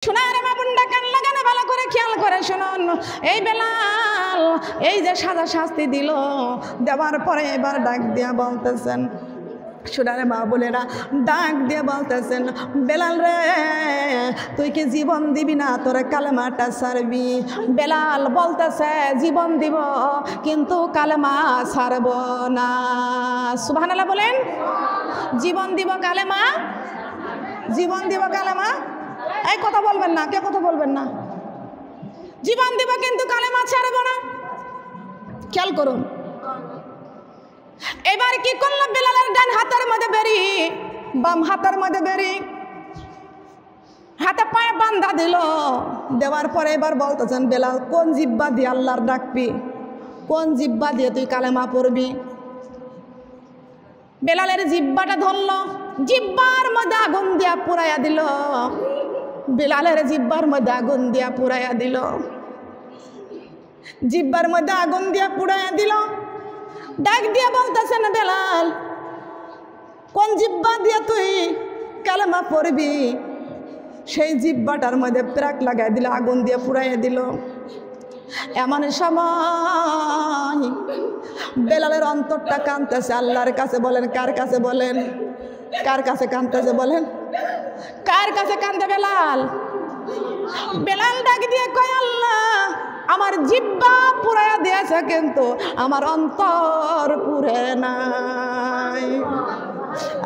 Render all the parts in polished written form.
শোনার মা বোনটা কান লাগানো ভালো করে খেয়াল করে শুনুন। এই বেলাল এই যে সাজা শাস্তি দিল, দেওয়ার পরে এবার ডাক দিয়া বলতেছেন, শোনারে মা বোনেরা ডাক দিয়ে বলতেছেন, বেলাল রে তুই কি জীবন দিবি না তোর কালেমাটা ছাড়বি? বেলাল বলতেছে জীবন দিব কিন্তু কালেমা ছাড়ব না। সুবহানাল্লাহ বলেন। জীবন দিব কালেমা, জীবন দিব কালেমা, এই কথা বলবেন না, কে কথা বলবেন না? জীবন দিব কিন্তু কালেমা ছাড়ব না। খেয়াল করুন। এবার কি করলো? বেলালের ডান হাতের মধ্যে বেরি, বাম হাতের মধ্যে বেরি, হাতে পায়ে বান্ধা দিল। দেওয়ার পরে এবার বলতেছেন, বেলাল কোন জিব্বা দিয়ে আল্লাহর ডাকবি, কোন জিব্বা দিয়ে তুই কালেমা পড়বি? বেলালের জিব্বাটা ধরল, জিব্বার মধ্যে আগুন দিয়া পুরাইয়া দিল। বেলালের জিব্বার মধ্যে আগুন দিয়া পুরাইয়া দিল, জিব্বার মধ্যে আগুন দিয়া পুরাইয়া দিল। ডাক দিয়া বলতেছেন, বেলাল কোন জিব্বা দিয়ে তুই কালেমা পড়বি? সেই জিব্বাটার মধ্যে প্রাক লাগাই দিল, আগুন দিয়ে পুরাইয়া দিল। এমন সময় বেলালের অন্তরটা কাঁদতেছে আল্লাহর কাছে। বলেন কার কাছে? বলেন কার কাছে কাঁদতেছে? বলেন কার কাছে কাঁদে বেলাল? বেলাল ডাক দিয়ে কয়, আল্লাহ আমার জিব্বা পুরাইয়া দিয়েছে কিন্তু আমার অন্তর পুরে নাই,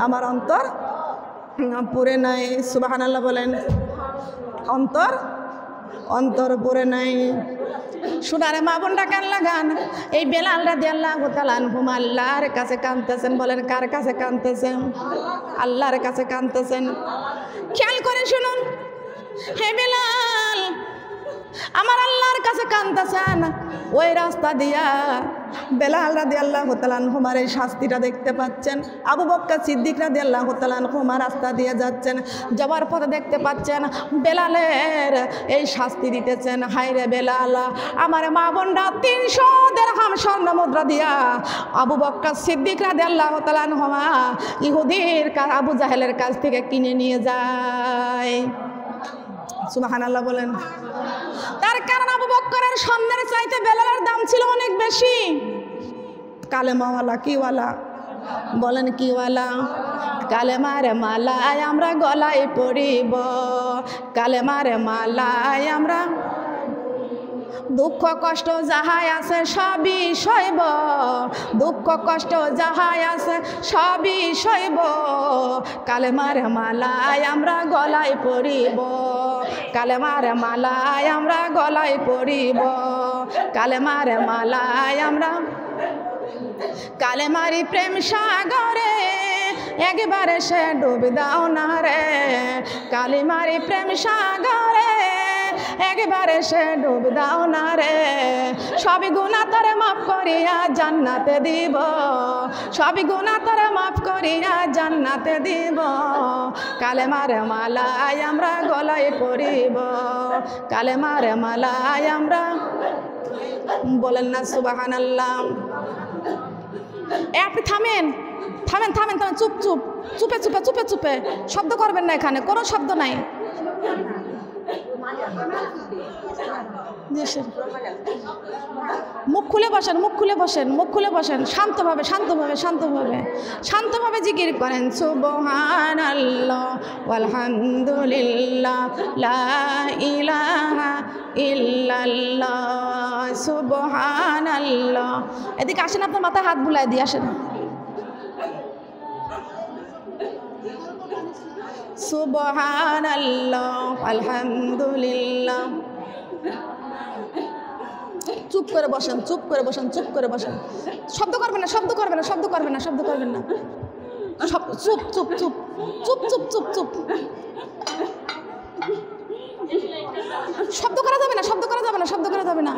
আমার অন্তর পুরে নাই। সুবহানাল্লাহ বলেন। অন্তর অন্তর পুরে নাই। শোনারে মা বোনটা কান লাগান। এই বেলাল রাদিয়াল্লাহু তাআলা আনহু আল্লাহর কাছে কাঁদতেছেন। বলেন কার কাছে কাঁদতেছেন? আল্লাহর কাছে কাঁদতেছেন। খেয়াল করে শুনুন। হে বেলাল আমার আল্লাহর কাছে কাঁদতেছেন। ওই রাস্তা দিয়া বেলাল রাদিয়াল্লাহু তাআলা আনহু এই শাস্তিটা দেখতে পাচ্ছেন। আবু বকর সিদ্দিক রাদিয়াল্লাহু তাআলা আনহু রাস্তা দিয়ে যাচ্ছেন, যাওয়ার পথে দেখতে পাচ্ছেন বেলালের এই শাস্তি দিতেছেন। হায় রে বেলাল, আমার মা বোনরা 300 দিরহাম স্বর্ণ মুদ্রা দিয়া আবু বকর সিদ্দিক রাদিয়াল্লাহু তাআলা আনহু ইহুদির আবু জাহেলের কাছ থেকে কিনে নিয়ে যায়। সুবহানাল্লাহ বলেন। তার কারণ আবু বকরের স্বর্ণের চাইতে বেলালের দাম ছিল অনেক বেশি। কালেমাওয়ালা কিওয়ালা? বলেন কিওয়ালা? কালেমার মালায় আমরা গলায় পড়িব, কালেমার মালায় আমরা দুঃখ কষ্ট যাহাই আছে সবই সইব, দুঃখ কষ্ট যাহাই আছে সবই সইব, কালেমার মালায় আমরা গলায় পড়িব, কালেমার মালায় আমরা গলায় পড়িব, কালেমার মালায় আমরা। কালেমারি প্রেম সাগরে একবারে সে ডুবে দাও না রে, কালেমারি প্রেম সাগরে একবারে সে ডুব দাও না রে, সবই গুনাহ তোরে মাফ করিয়া জান্নাতে দিব, সবই গুনাহ তোরে মাফ করিয়া জান্নাতে দিব, কালেমার মালায় আমরা গলায় পড়িব, কালেমার মালায় আমরা। বলেন না সুবহানাল্লাহ। আপনি থামেন থামেন থামেন থামেন, চুপ চুপ, চুপে চুপে চুপে চুপে, শব্দ করবেন না, এখানে কোনো শব্দ নাই। মুখ খুলে বসেন, মুখ খুলে বসেন, মুখ খুলে বসেন, শান্তভাবে শান্তভাবে শান্তভাবে শান্তভাবে জিকির করেন। সুবহানাল্লাহ ওয়ালহামদুলিল্লাহ লা ইলাহা ইল্লাল্লাহ সুবহানাল্লাহ। এদিকে আসেন, আপনার মাথায় হাত বুলায় দিয়ে আসেন। সুবহানাল্লাহ আলহামদুলিল্লাহ। চুপ করে বসেন, চুপ করে বসেন, চুপ করে বসেন, শব্দ করবেন না, শব্দ করবেন না, শব্দ করবেন না, শব্দ করবেন না, চুপ চুপ চুপ চুপ চুপ চুপ চুপ, শব্দ করা যাবে না, শব্দ করা যাবে না, শব্দ করা যাবে না।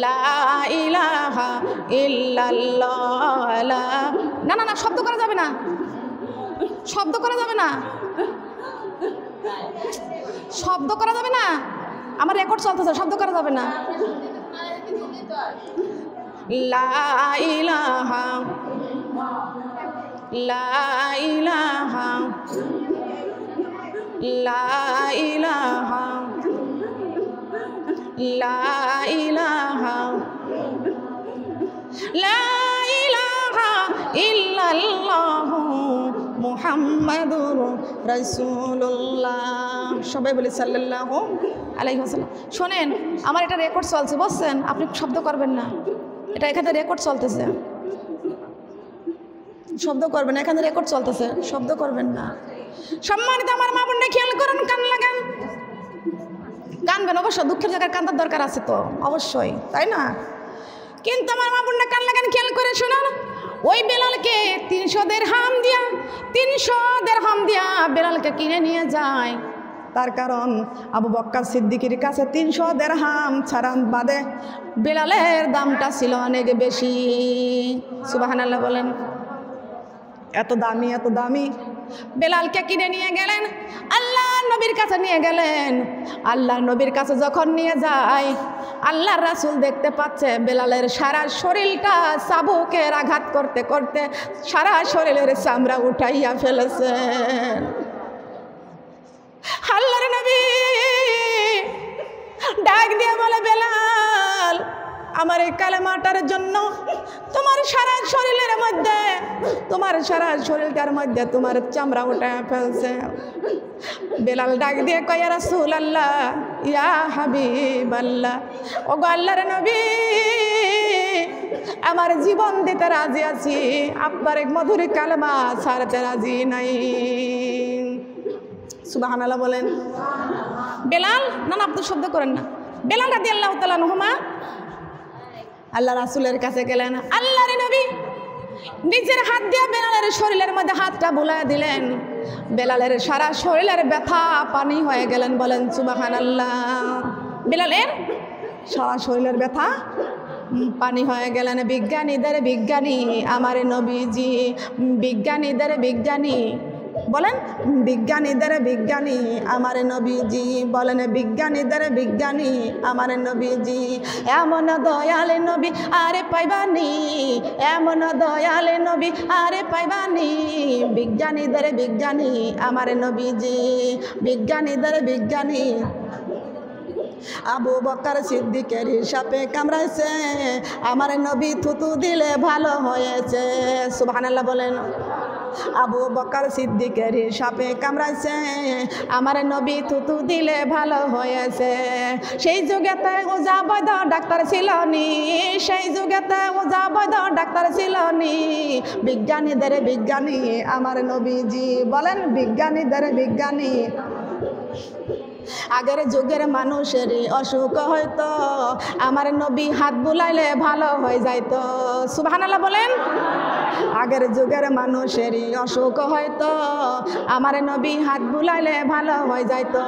লা ইলাহা ইল্লাল্লাহ। না না না, শব্দ করা যাবে না, শব্দ করা যাবে না, শব্দ করা যাবে না, আমার রেকর্ড চলতেছে, শব্দ করা যাবে না। লা ইলাহা লা ইলাহা লা ইলাহা লা ইলাহা লা ইলাহা ইল্লাল্লাহু মুহাম্মাদুর রাসূলুল্লাহ। সবাই বলি সাল্লাল্লাহু আলাইহি ওয়াসাল্লাম। শোনেন, আমার এটা রেকর্ড চলছে, বুঝছেন? আপনি শব্দ করবেন না, এটা এখানে রেকর্ড চলতেছে। শব্দ করবেন না, এখানে রেকর্ড চলতেছে, শব্দ করবেন না। সম্মানিত আমার মা বোনরা খেয়াল করুন, কান লাগান। কানবেন অবশ্য, দুঃখের জায়গায় কান্দার দরকার আছে তো অবশ্যই, তাই না? কিন্তু আমার মা বোনরা কান লাগান, খেয়াল করে শুনুন। ওই বেলালকে 300 দিরহাম দিয়া বেলালকে কিনে নিয়ে যায়। তার কারণ আবু বকর সিদ্দিকের কাছে 300 দিরহাম ছাড়া বাদে বেলালের দামটা ছিল অনেক বেশি। সুবহানাল্লাহ বলেন। এত দামি, এত দামি। বেলালকে কিনে নিয়ে গেলেন, আল্লাহ নবীর কাছে নিয়ে গেলেন। আল্লাহ নবীর কাছে যখন নিয়ে যায়, আল্লাহর রাসূল দেখতে পাচ্ছে বেলালের সারা শরীরটা চাবুকের আঘাত করতে করতে সারা শরীরের চামড়া উঠাইয়া ফেলেছেন। আল্লাহর নবী ডাক দিয়ে বলে, বেলাল, আমার এই কালেমাটার জন্য তোমার সারা শরীরের মধ্যে, তোমার সারা শরীরটার মধ্যে তোমার চামড়া উঠায় ফেলছে। বেলাল ডাক দিয়ে কয়, ইয়া রাসূলুল্লাহ, ইয়া হাবিবাল্লাহ, ওগো আল্লাহর নবী, আমার জীবন দিতে রাজি আছি, আপনার এক মধুর কালেমা ছাড়তে রাজি নাই। সুবহানাল্লাহ বলেন। বেলাল, না না আপনি শব্দ করেন না। বেলাল রাদিয়াল্লাহু তাআলা আনহুমা আল্লাহ রাসূলের কাছে গেলেন। আল্লাহর নবী নিজের হাত দিয়ে বেলালের শরীরের মধ্যে হাতটা বুলায় দিলেন। বেলালের সারা শরীরের ব্যথা পানি হয়ে গেলেন। বলেন সুবহানাল্লাহ। বেলালের সারা শরীরের ব্যথা পানি হয়ে গেলেন। বিজ্ঞানীদের বিজ্ঞানী আমার নবীজি, বিজ্ঞানীদের বিজ্ঞানী, বলেন বিজ্ঞানীদের বিজ্ঞানী আমার নবীজি, বলেন বিজ্ঞানীদের বিজ্ঞানী আমার নবীজি। এমন দয়াল নবী আরে পাইবানি, এমন দয়াল নবী আরে পাইবানি, বিজ্ঞানীদের বিজ্ঞানী আমার নবীজি, বিজ্ঞানীদের বিজ্ঞানী। আবু বকর সিদ্দিকের সাপে কামড়াইছে, আমার নবী থুতু দিলে ভালো হয়েছে। সুবহানাল্লাহ বলেন। আবু বকর সিদ্দিকের সাপে কামড়াইছে, আমার নবী থুতু দিলে ভালো হয়েছে। সেই যুগেতে ওজা বৈদ ডাক্তার ছিল নি, সেই যুগেতে ওজা বৈদ ডাক্তার ছিল নি, বিজ্ঞানীদের বিজ্ঞানী আমার নবীজি। বলেন বিজ্ঞানীদের বিজ্ঞানী। আগের যুগের মানুষের অসুখ হয়তো আমার নবী হাত বুলাইলে ভালো হয়ে যাইতো। সুবহানাল্লাহ বলেন। আগের যুগের মানুষের অসুখ হয়তো আমার নবী হাত বুলাইলে ভালো হয়ে যাইতো।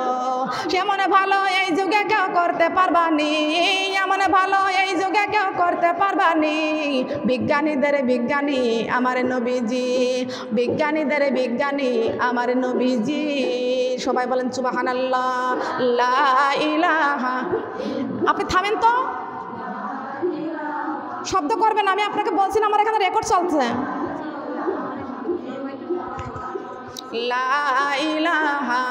সেমন ভালো এই যুগে কেউ করতে পারবানি, এমন ভালো এই যুগে কেউ করতে পারবানি, বিজ্ঞানীদের বিজ্ঞানী আমার নবীজি, বিজ্ঞানীদের বিজ্ঞানী আমার নবীজি। সবাই বলেন সুবহানাল্লাহ, লা ইলাহা। আপনি থামেন তো, শব্দ করবেন। আমি আপনাকে বলছি না, আমার এখানে রেকর্ড চলছে। লা ইলাহা।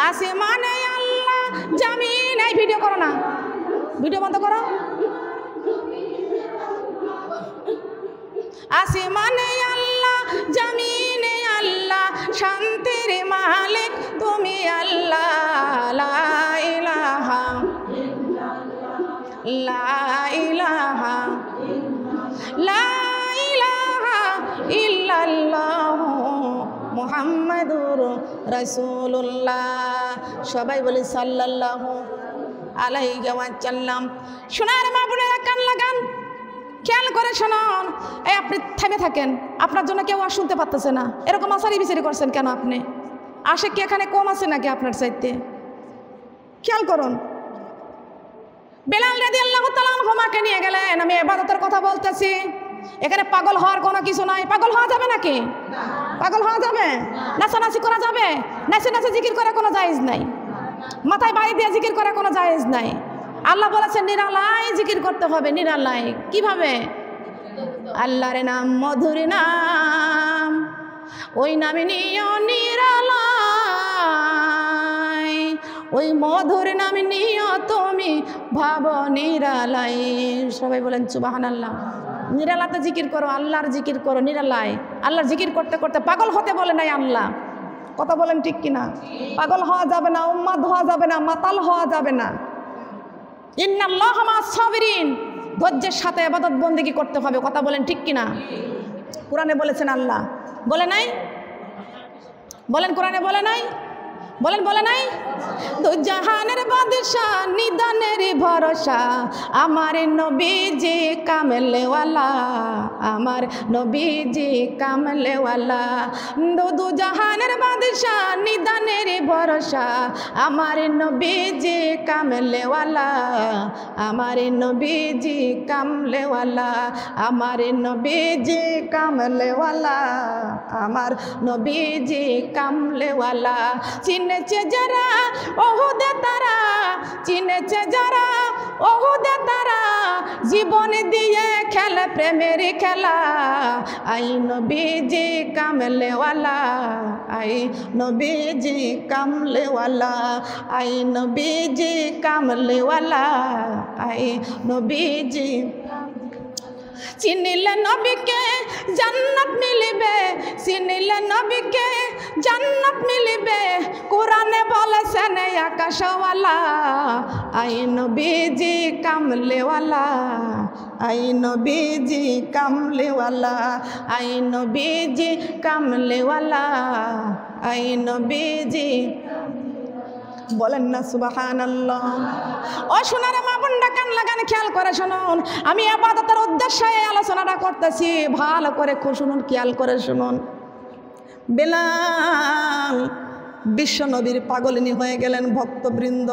আসমানে আল্লাহ, জমিনে, ভিডিও করো না, ভিডিও বন্ধ করো। আসমানে আল্লাহ, জমিনে আল্লাহ, শান্তির মালিক তুমি আল্লাহ। লা ইলাহা, লা ইলাহা, লা ইলাহা ইল্লাল্লাহু মুহাম্মাদুর রাসূলুল্লাহ। সবাই বলি সাল্লাল্লাহু আলাইহি ওয়াসাল্লাম। শোনার মা বোনেরা কান লাগান, খেয়াল করে শুনুন। এই আপনি থেমে থাকেন, আপনার জন্য কেউ আর শুনতে পারতেছে না। এরকম আসারি বিচারি করছেন কেন আপনি? আসে কি এখানে কম আছে নাকি আপনার চাইতে? খেয়াল করুন। বেলাল রাদিয়াল্লাহু তাআলা আনহুমাকে নিয়ে গেলেন। আমি ইবাদতের কথা বলতেছি, এখানে পাগল হওয়ার কোনো কিছু নাই। পাগল হওয়া যাবে নাকি? পাগল হওয়া যাবে? নাচানাচি করা যাবে? নাচে নাচে জিকির করা কোনো জায়েজ নাই, মাথায় বাড়ি দিয়ে জিকির করা কোনো জায়েজ নাই। আল্লাহ বলেছেন নিরালায় জিকির করতে হবে। নিরালায় কিভাবে? আল্লাহর নাম মধুর নাম, ওই নামে নিও নিরালাই, ওই মধুর নাম নিও তুমি ভাব নিরালাই। সবাই বলেন সুবহানাল্লাহ। নিরালাতে জিকির করো, আল্লাহর জিকির করো নিরালায়। আল্লাহর জিকির করতে করতে পাগল হতে বলে নাই আল্লাহ। কথা বলেন ঠিক কিনা? পাগল হওয়া যাবে না, উম্মাদ হওয়া যাবে না, মাতাল হওয়া যাবে না। ইন্নাল্লাহা মা'আস সাবিরিন, ধৈর্যের সাথে ইবাদত বন্দেগী করতে হবে। কথা বলেন ঠিক কিনা? কোরআনে বলেছেন আল্লাহ, বলে নাই? বলেন কোরআনে বলে নাই? বলেন বলে নাই? দু জাহানের বাদশাহ নিদানের ভরসা আমার নবীজি কামলেওয়ালা, আমার নবীজি কামলেওয়ালা। দু জাহানের বাদশাহ নিদানের ভরসা আমার নবীজি কামলেওয়ালা, আমার নবীজি কামলেওয়ালা, আমার নবীজি কামলেওয়ালা, আমার নবীজি কামলেওয়ালা। চিনেছে যারা ওহুদে তারা, চিনেছে যারা ওহুদে তারা, জীবন দিয়ে খেলে প্রেমের খেলা। আই নবীজি কামলেওয়ালা, আই নবীজি কামলেওয়ালা, আই নবীজি কামলেওয়ালা, আই নবীজি। চিনিলে নবীকে জান্নাত মিলিবে, চিনিলে নবীকে জান্নাত মিলিবে, কোরআনে বলেছেন আকাশওয়ালা। আই নবীজি কামলেওয়ালা, আই নবীজি কামলেওয়ালা, আই নবীজি কামলেওয়ালা, আই নবীজি। বলেন না সুবহানাল্লাহ। ও সোনার মা বোনরা কান লাগান খেয়াল করে শুনুন, আমি ইবাদতের উদ্দেশ্যে আলোচনাটা করতেছি, ভালো করে শুনুন, খেয়াল করে শুনুন। বেলাল বিশ্ব নবীর পাগলিনী হয়ে গেলেন। ভক্তবৃন্দ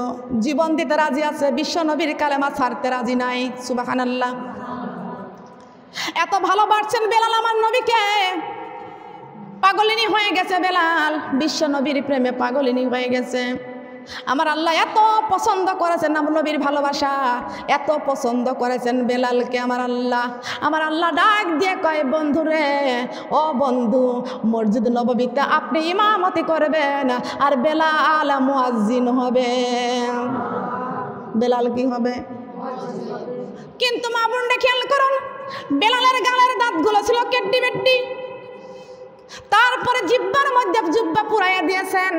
জীবন দিতে রাজি আছে, বিশ্ব নবীর কালেমা ছাড়তে রাজি নাই। সুবহানাল্লাহ। এত ভালোবাসছেন বেলাল আমার নবীকে, পাগলিনী হয়ে গেছে বেলাল, বিশ্ব নবীর প্রেমে পাগলিনী হয়ে গেছে। আমার আল্লাহ এত পছন্দ করেছেন আমার নবীর ভালোবাসা, এত পছন্দ করেছেন বেলালকে আমার আল্লাহ। আমার আল্লাহ ডাক দিয়ে কয়, বন্ধুরে ও বন্ধু, মসজিদ নববীতে আপনি ইমামতি করবেন আর বেলাল মুয়াজ্জিন হবে। বেলাল কি হবে? কিন্তু মা বোনরা খেয়াল করুন, বেলালের গালের দাঁতগুলো ছিল কেট্টি বেট্টি, তারপরে জিহ্বার মধ্যে জিহ্বা পুরাইয়া দিয়েছেন,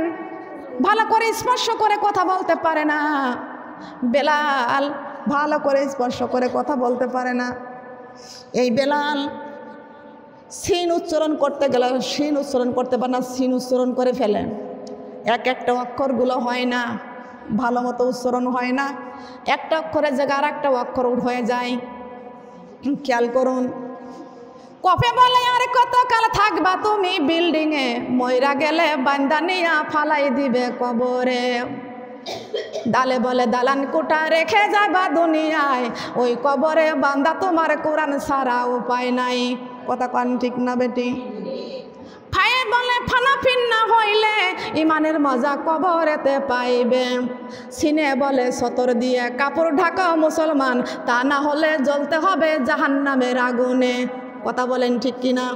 ভালো করে স্পর্শ করে কথা বলতে পারে না। বেলাল ভালো করে স্পর্শ করে কথা বলতে পারে না। এই বেলাল সিন উচ্চারণ করতে গেলে সিন উচ্চারণ করতে পারে না, সিন উচ্চারণ করে ফেলে। এক একটা অক্ষরগুলো হয় না, ভালো মতো উচ্চারণ হয় না, একটা অক্ষরের জায়গায় আর একটা অক্ষর হয়ে যায়। খেয়াল করুন, কফে বলে আর কতকাল থাকবা তুমি বিল্ডিংয়ে, ময়রা গেলে বান্দা নিয়া ফালাই দিবে কবরে। দালে বলে দালান কোটা রেখে যাবা দুনিয়ায়, ওই কবরে বান্দা তোমার কোরআন ছাড়া উপায় নাই। কথা কান ঠিক না বেটি? ফায়ে বলে ফানা ফিন্না হইলে ইমানের মজা কবরেতে পাইবে। সিনে বলে সতর দিয়ে কাপড় ঢাকা মুসলমান, তা না হলে জ্বলতে হবে জাহান্নামের আগুনে। কথা বলেন ঠিক কিনা?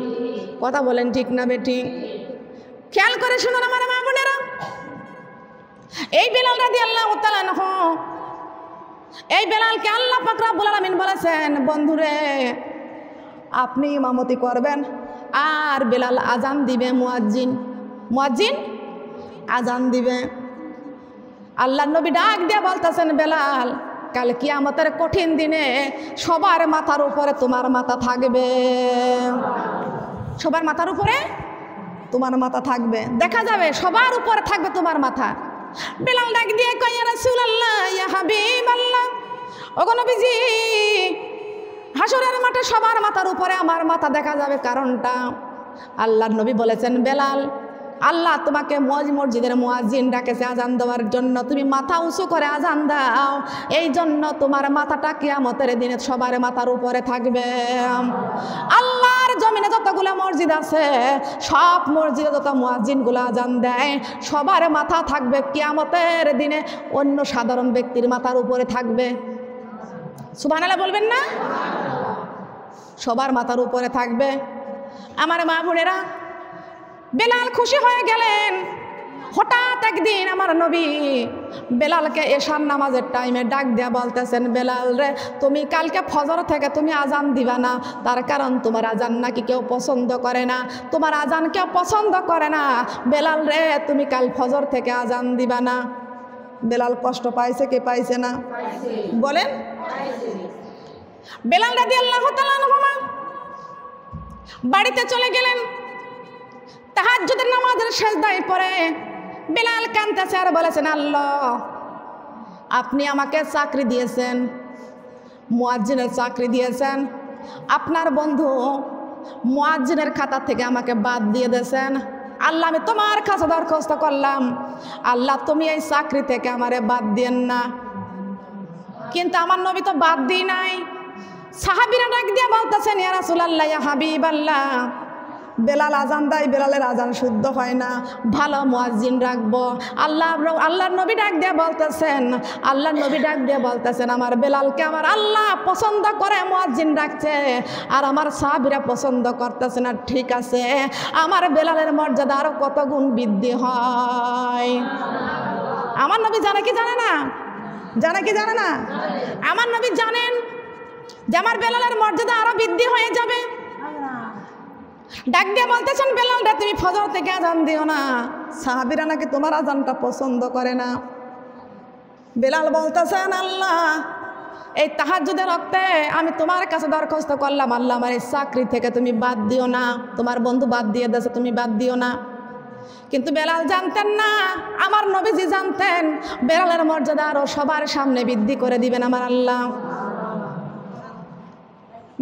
কথা বলেন ঠিক না বেটি? খেয়াল করে শুনুন আমার মা বোনেরা, এই বেলাল রাদিয়াল্লাহু তাআলা আনহু, এই বেলালকে আল্লাহ পাক রব্বুল আলামিন বলেছেন, বন্ধুরে আপনি ইমামতি করবেন আর বেলাল আজান দিবে, মুয়াজ্জিন মুয়াজ্জিন আজান দিবে। আল্লাহর নবী ডাক দিয়ে বলতেছেন, বেলাল কাল কিয়ামতের কঠিন দিনে সবার মাথার উপরে তোমার মাথা থাকবে, সবার মাথার উপরে তোমার মাথা থাকবে, দেখা যাবে সবার উপরে থাকবে তোমার মাথা। বেলাল ডাক দিয়ে কয়, ইয়া রাসূলুল্লাহ, ইয়া হাবিবাল্লাহ, ওগো নবীজি, হাসরের মাঠে সবার মাথার উপরে আমার মাথা দেখা যাবে, কারণটা? আল্লাহর নবী বলেছেন, বেলাল আল্লাহ তোমাকে মসজিদের মুয়াজ্জিন ডাকেছে আজান দেওয়ার জন্য, তুমি মাথা উঁচু করে আজান দাও, এই জন্য তোমার মাথাটা কিয়ামতের দিনে সবার মাথার উপরে থাকবে। আল্লাহর জমিনে যতগুলো মসজিদ আছে, সব মসজিদে যত মুয়াজ্জিনগুলো আজান দেয়, সবার মাথা থাকবে কিয়ামতের দিনে, অন্য সাধারণ ব্যক্তির মাথার উপরে থাকবে। সুবহানাল্লাহ বলবেন না? সবার মাথার উপরে থাকবে। আমার মা বোনেরা, বেলাল খুশি হয়ে গেলেন। হঠাৎ একদিন আমার নবী বেলালকে এশার নামাজের টাইমে ডাক দিয়া বলতেছেন, বেলাল রে, তুমি কালকে ফজর থেকে তুমি আজান দিবা না, তার কারণ তোমার আজান নাকি কেউ পছন্দ করে না, তোমার আজান কেউ পছন্দ করে না। বেলাল রে, তুমি কাল ফজর থেকে আজান দিবা না। বেলাল কষ্ট পাইছে কি পাইছে না? বলেন। বেলাল রাদিয়াল্লাহু তাআলা আনহু বাড়িতে চলে গেলেন। তাহাজ্জুদের নামাজের সিজদায় পড়ে বেলাল কাঁদতেছে আর বলেছেন, আল্লাহ, আপনি আমাকে চাকরি দিয়েছেন, মুয়াজ্জিনের চাকরি দিয়েছেন, আপনার বন্ধু মুয়াজ্জিনের খাতা থেকে আমাকে বাদ দিয়ে দিয়েছেন। আল্লাহ, আমি তোমার কাছে দরখাস্ত করলাম, আল্লাহ তুমি এই চাকরি থেকে আমারে বাদ দিয়েন না। কিন্তু আমার নবী তো বাদ দিই নাই। সাহাবীরা ডাক দিয়ে বলতেছেন, ইয়া রাসূলুল্লাহ, ইয়া হাবিবাল্লাহ, বেলাল আজান দেয়, বেলালের আজান শুদ্ধ হয় না, ভালো মুয়াজ্জিন রাখবো। আল্লাহর নবী ডাক দিয়ে বলতেছেন, আমার বেলালকে আমার আল্লাহ পছন্দ করে মুয়াজ্জিন রাখছে, আর আমার সাহাবীরা পছন্দ করতেছে না। ঠিক আছে, আমার বেলালের মর্যাদা আরো কত গুণ বৃদ্ধি হয়। আমার নবী জানে কি জানে না? জানে কি জানে না? আমার নবী জানেন যে আমার বেলালের মর্যাদা আরো বৃদ্ধি হয়ে যাবে। ডাক দিয়ে বলতেছেন, বেলাল রে, তুমি ফজর থেকে আজান দিও না, সাহাবীরা নাকি তোমার আজানটা পছন্দ করে না। বেলাল বলতেছেন, আল্লাহ, এই তাহাজ্জুদের রক্তে আমি তোমার কাছে দরখাস্ত করলাম, আল্লাহ আমার এই চাকরি থেকে তুমি বাদ দিও না, তোমার বন্ধু বাদ দিয়ে দিয়েছে, তুমি বাদ দিও না। কিন্তু বেলাল জানতেন না, আমার নবীজি জানতেন বেলালের মর্যাদা আরো সবার সামনে বৃদ্ধি করে দিবেন আমার আল্লাহ।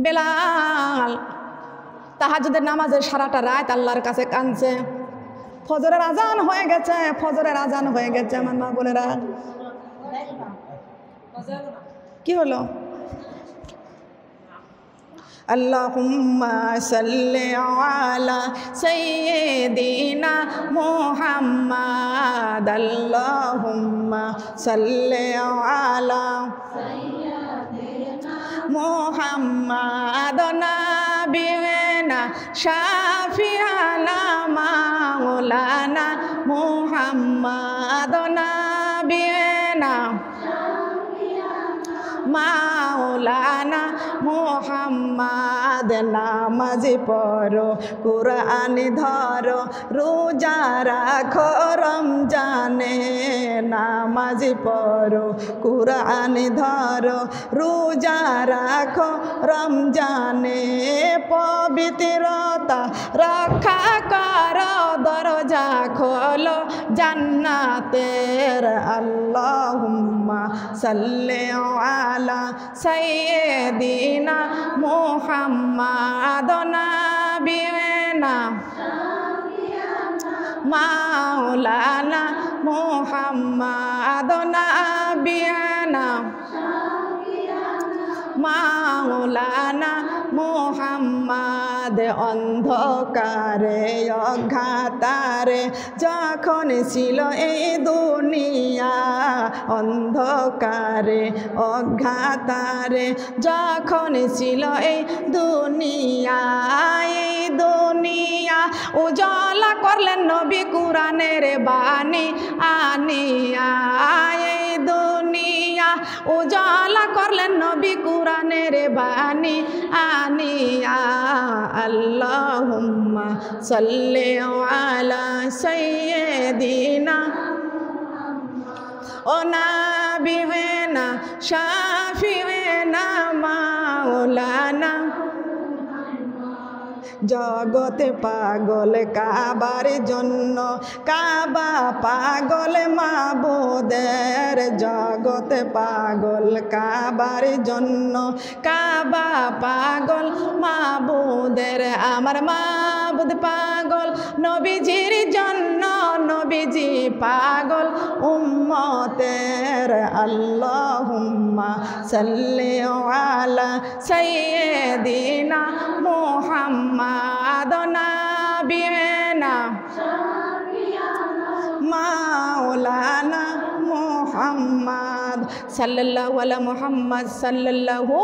বেলাল তাহাজ্জুদের নামাজের সারাটা রাত আল্লাহর কাছে কাঁদছে। ফজরের আজান হয়ে গেছে, ফজরের আজান হয়ে গেছে। আমার মা বোনেরা, কি হলো? আল্লাহুম্মা সাল্লি আলা সাইয়্যিদিনা মুহাম্মাদ, আল্লাহুম্মা সাল্লি আলা সাইয়্যিদিনা মুহাম্মাদ, নাবিয়িনা শাফিআনা মাওলানা মুহাম্মাদ, নাবিয়িনা মাওলানা মুহাম্মাদ। নামাজ পড়ো, কুরআন ধরো, রোজা রাখো রমজানে। নামাজ পড়ো, কুরআন ধরো, রোজা রাখো রমজানে। পবিত্রতা রক্ষা করো, দরজা খোলো জান্নাতের। আল্লাহুম্মা সাল্লি আলা সাইয়্যিদিনা মুহাম্মাদ, নাবিয়িনা মাওলানা মুহাম্মাদ, নাবিয়িনা মাওলানা মুহাম্মাদ। অন্ধকারে অজ্ঞাতারে যখন ছিল এই দুনিয়া, অন্ধকারে অজ্ঞাতারে যখন ছিল এই দুনিয়া, এই দুনিয়া উজালা করলেন নবী কুরআনের বাণী আনিয়া। এই দুনিয়া উজালা করলেন নবী কুরআনের বাণী আনিয়া। আল্লাহুম্মা সাল্লি আলা সাইয়্যিদিনা ও নাবিয়িনা শাফিঈনা মাওলানা। জগতে পাগল কাবার জন্য, কাবা পাগল মাবুদের। জগতে পাগল কাবার জন্য, কাবা পাগল মাবুদের। আমার মাবুদ পাগল নবীজির জন্য, নবীজি পাগল উম্মতের। আল্লাহুম্মা সাল্লি আলা সাইয়্যিদিনা মুহাম্মাদ, নাবিয়িনা মাওলানা মুহাম্মাদ। সাল্লাল্লাহু আলা মুহাম্মাদ সাল্লাল্লাহু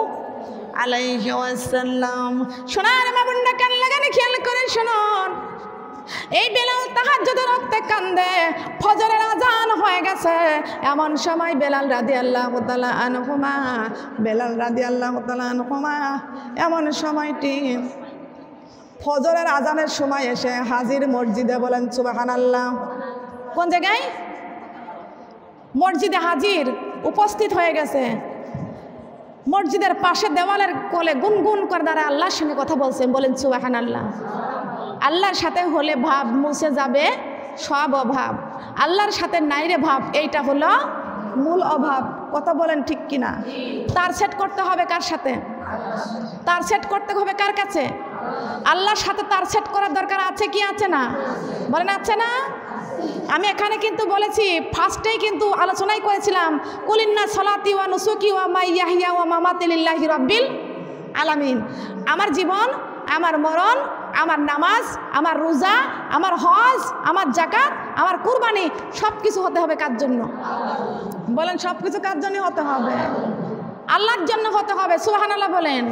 আলাইহি ওয়াসাল্লাম। শোনার মা বোনরা কান লাগানে খেয়াল করে শুনুন, এই বেলাল তাহাজ্জুদের রক্তে কান্দে, ফজরের আজান হয়ে গেছে। এমন সময় বেলাল রাদিয়াল্লাহু তাআলা আনহুমা, বেলাল রাদিয়াল্লাহু তাআলা আনহুমা এমন সময়টি ফজরের আজানের সময় এসে হাজির মসজিদে। বলেন সুবহানাল্লাহ। কোন জায়গায়? মসজিদে হাজির, উপস্থিত হয়ে গেছে। মসজিদের পাশে দেওয়ালের কোলে গুনগুন করে দ্বারা আল্লাহর সঙ্গে কথা বলছেন। বলেন সুবহানাল্লাহ। আল্লাহর সাথে হলে ভাব মুছে যাবে সব অভাব, আল্লাহর সাথে নাইরে ভাব, এইটা হলো মূল অভাব। কথা বলেন ঠিক কিনা? তার সেট করতে হবে কার সাথে? তার সেট করতে হবে কার কাছে? আল্লাহর সাথে তার সেট করার দরকার আছে কি আছে না? বলেন আছে না? আমি এখানে কিন্তু বলেছি, ফার্স্টেই কিন্তু আলোচনাই করেছিলাম, কুলিন্না সলাতি ওয়া নুসুকি ওয়া মাইয়াহিয়া ওয়া মামাতি লিল্লাহি রাব্বিল আলামিন। আমার জীবন, আমার মরণ, আমার নামাজ, আমার রোজা, আমার হজ, আমার যাকাত, আমার কুরবানি সব কিছু হতে হবে কার জন্য? বলেন সব কিছু কার জন্য হতে হবে? আল্লাহর জন্য হতে হবে। সুবহানাল্লাহ বলেন।